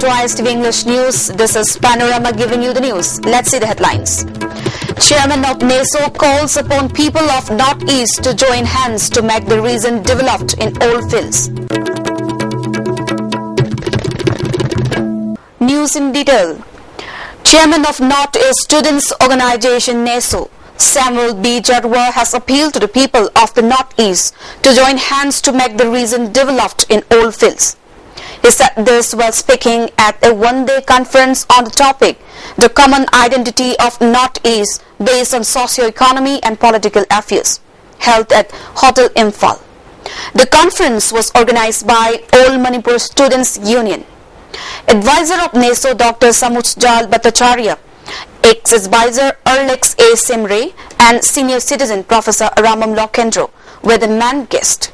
to ISTV English News. This is Panorama giving you the news. Let's see the headlines. Chairman of NEPSA calls upon people of Northeast to join hands to make the region developed in all fields. News in detail. Chairman of Northeast Students Organization NEPSA, Samuel B. Jadwa, has appealed to the people of the Northeast to join hands to make the region developed in all fields. He said this while speaking at a one-day conference on the topic, the common identity of Northeast based on socio-economy and political affairs, held at Hotel Imphal. The conference was organized by All Manipur Students Union. Advisor of NEPSA, Dr. Samujjal Bhattacharya, ex-advisor Erlex A. Simre, and senior citizen Professor Ramam Lokendro were the main guests.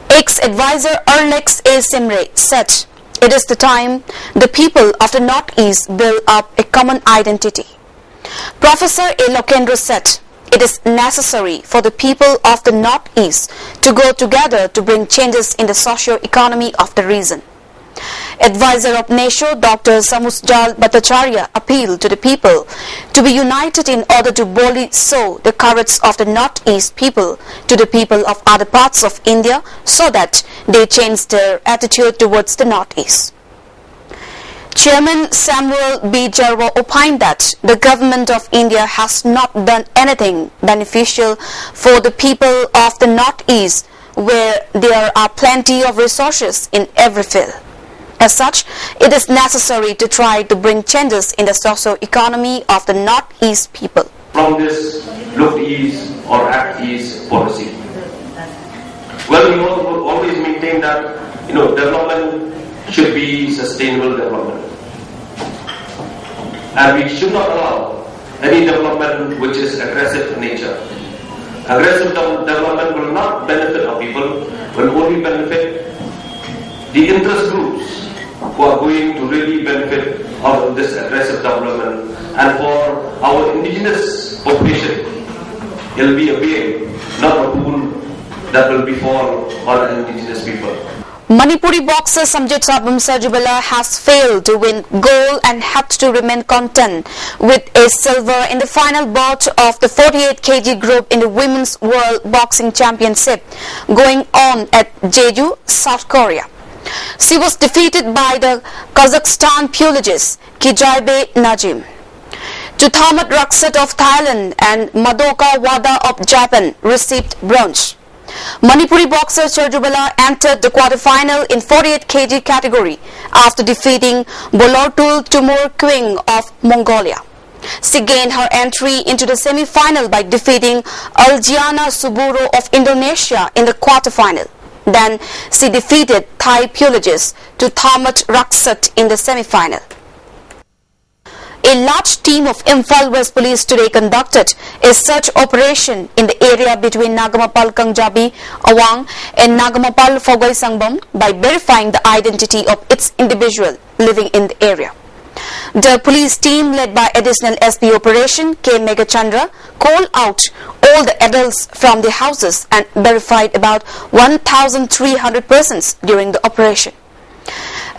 Ex-advisor Erlex A. Simre said, "It is the time the people of the Northeast build up a common identity." Professor A. Lokendro said, "It is necessary for the people of the Northeast to go together to bring changes in the socio-economy of the region." Advisor of NEPSA, Dr. Samujjal Bhattacharya, appealed to the people to be united in order to boldly show the courage of the Northeast people to the people of other parts of India so that they change their attitude towards the Northeast. Chairman Samuel B. Jadwa opined that the government of India has not done anything beneficial for the people of the Northeast, where there are plenty of resources in every field. As such, it is necessary to try to bring changes in the socio-economy of the Northeast people. From this look east or act east policy, well, we always maintain that development should be sustainable development, and we should not allow any development which is aggressive in nature. Aggressive development will not benefit our people, will only benefit the interest groups who are going to really benefit out of this aggressive development, and for our indigenous population, it will be a bane, not a boon that will befall our indigenous people. Manipuri boxer Samjit Sabam Sajubala has failed to win gold and had to remain content with a silver in the final bout of the 48 kg group in the Women's World Boxing Championship going on at Jeju, South Korea. She was defeated by the Kazakhstan pugilist Kijaibe Najim. Tuthamat Raksat of Thailand and Madoka Wada of Japan received bronze. Manipuri boxer Sajubala entered the quarterfinal in 48 kg category after defeating Bolortul Timur Queen of Mongolia. She gained her entry into the semi-final by defeating Algiana Suburo of Indonesia in the quarterfinal. Then she defeated Thai pugilist Tuthamat Raksat in the semi-final. A large team of Imphal West Police today conducted a search operation in the area between Nagamapal Kangjabi Awang and Nagamapal Fogoi Sangbam by verifying the identity of its individual living in the area. The police team, led by additional SP Operation K. Megachandra, called out all the adults from the houses and verified about 1,300 persons during the operation.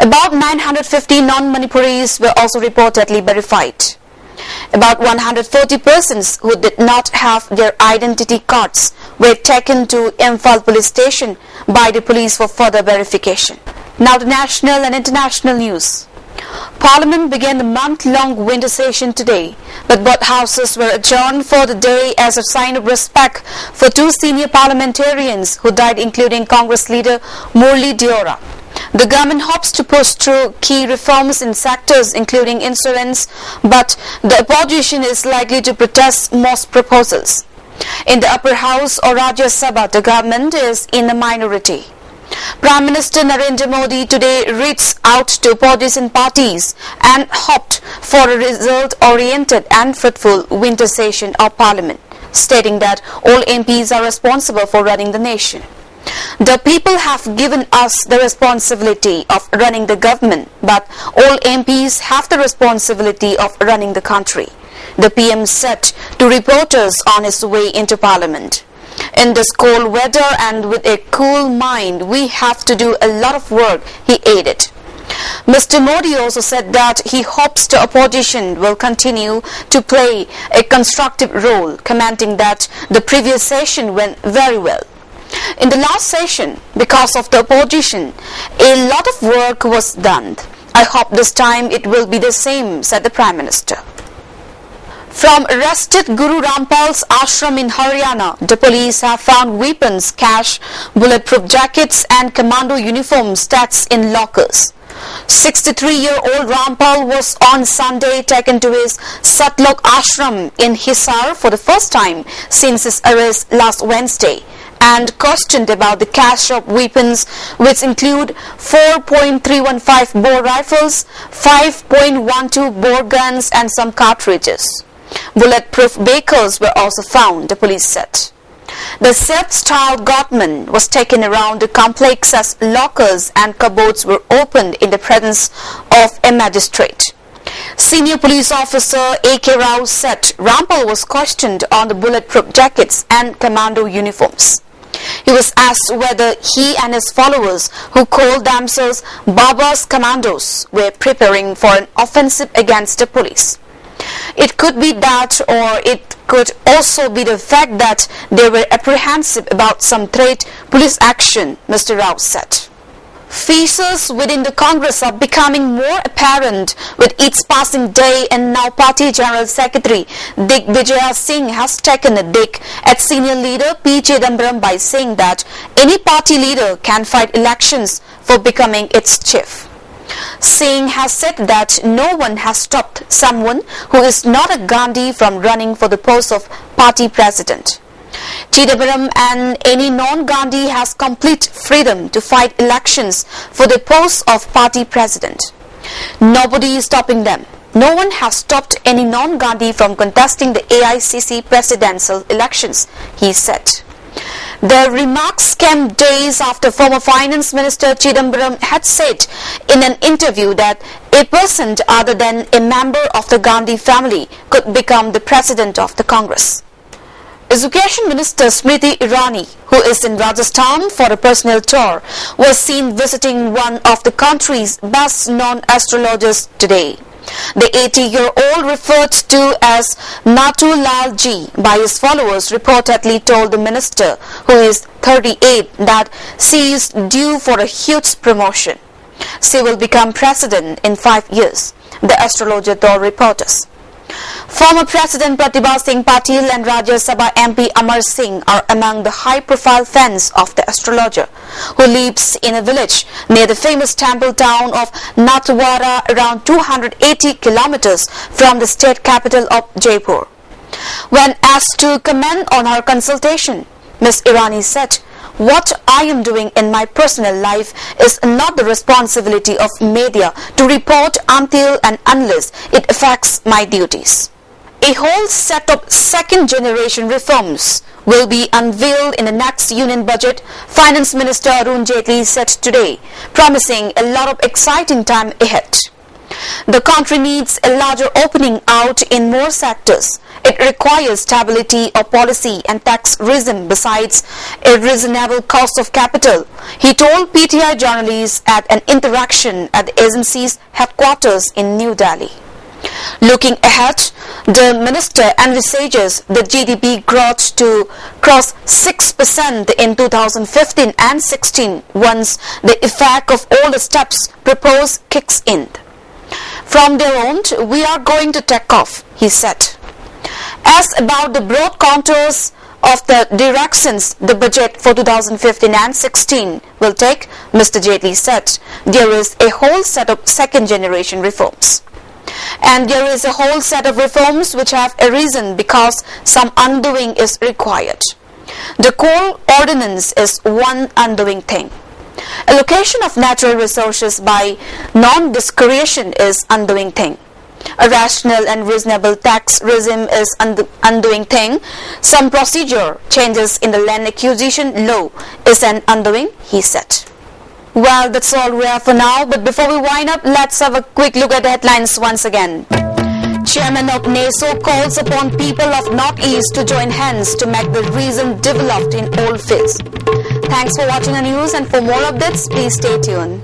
About 950 non-Manipuris were also reportedly verified. About 140 persons who did not have their identity cards were taken to Imphal police station by the police for further verification. Now the national and international news. Parliament began the month-long winter session today, but both houses were adjourned for the day as a sign of respect for two senior parliamentarians who died, including Congress leader Murli Deora. The government hopes to push through key reforms in sectors including insurance, but the opposition is likely to protest most proposals. In the upper house or Rajya Sabha, the government is in a minority. Prime Minister Narendra Modi today reached out to opposition parties and hoped for a result-oriented and fruitful winter session of Parliament, stating that all MPs are responsible for running the nation. The people have given us the responsibility of running the government, but all MPs have the responsibility of running the country, the PM said to reporters on his way into Parliament. In this cold weather and with a cool mind, we have to do a lot of work, he added. Mr. Modi also said that he hopes the opposition will continue to play a constructive role, commenting that the previous session went very well. In the last session, because of the opposition, a lot of work was done. I hope this time it will be the same, said the Prime Minister. From arrested Guru Rampal's ashram in Haryana, the police have found weapons, cash, bulletproof jackets and commando uniforms stats in lockers. 63-year-old Rampal was on Sunday taken to his Satlok ashram in Hisar for the first time since his arrest last Wednesday, and questioned about the cache of weapons, which include 4.315 bore rifles, 5.12 bore guns and some cartridges. Bulletproof bakers were also found, the police said. The Seth-style Godman was taken around the complex as lockers and cupboards were opened in the presence of a magistrate. Senior police officer A.K. Rao said Rampal was questioned on the bulletproof jackets and commando uniforms. He was asked whether he and his followers, who called themselves Baba's Commandos, were preparing for an offensive against the police. It could be that, or it could also be the fact that they were apprehensive about some threat police action, Mr. Rao said. Fissures within the Congress are becoming more apparent with each passing day, and now Party General Secretary Digvijay Singh has taken a dig at senior leader P. Chidambaram by saying that any party leader can fight elections for becoming its chief. Singh has said that no one has stopped someone who is not a Gandhi from running for the post of party president. Chidambaram and any non-Gandhi has complete freedom to fight elections for the post of party president. Nobody is stopping them. No one has stopped any non-Gandhi from contesting the AICC presidential elections, he said. The remarks came days after former Finance Minister Chidambaram had said in an interview that a person other than a member of the Gandhi family could become the president of the Congress. Education Minister Smriti Irani, who is in Rajasthan for a personal tour, was seen visiting one of the country's best-known astrologers today. The 80-year-old, referred to as Natu Lal Ji by his followers, reportedly told the minister, who is 38, that she is due for a huge promotion. She will become president in 5 years, the astrologer told reporters. Former President Pratibha Singh Patil and Rajya Sabha MP Amar Singh are among the high-profile fans of the astrologer, who lives in a village near the famous temple town of Natwara, around 280 kilometers from the state capital of Jaipur. When asked to comment on her consultation, Ms. Irani said, "What I am doing in my personal life is not the responsibility of media to report until and unless it affects my duties." A whole set of second-generation reforms will be unveiled in the next union budget, Finance Minister Arun Jaitley said today, promising a lot of exciting time ahead. The country needs a larger opening out in more sectors. It requires stability of policy and tax regime besides a reasonable cost of capital, he told PTI journalists at an interaction at the agency's headquarters in New Delhi. Looking ahead, the minister envisages the GDP growth to cross 6% in 2015 and 16 once the effect of all the steps proposed kicks in. From there on, we are going to take off, he said. As about the broad contours of the directions the budget for 2015 and 16 will take, Mr. Jaitley said, there is a whole set of second-generation reforms. And there is a whole set of reforms which have arisen because some undoing is required. The coal ordinance is one undoing thing. Allocation of natural resources by non-discrimination is undoing thing. A rational and reasonable tax regime is undoing thing. Some procedure changes in the land acquisition law is an undoing, he said. Well, that's all we have for now, but before we wind up, let's have a quick look at the headlines once again. Chairman of NEPSA calls upon people of Northeast to join hands to make the region developed in all fields. Thanks for watching the news, and for more updates, please stay tuned.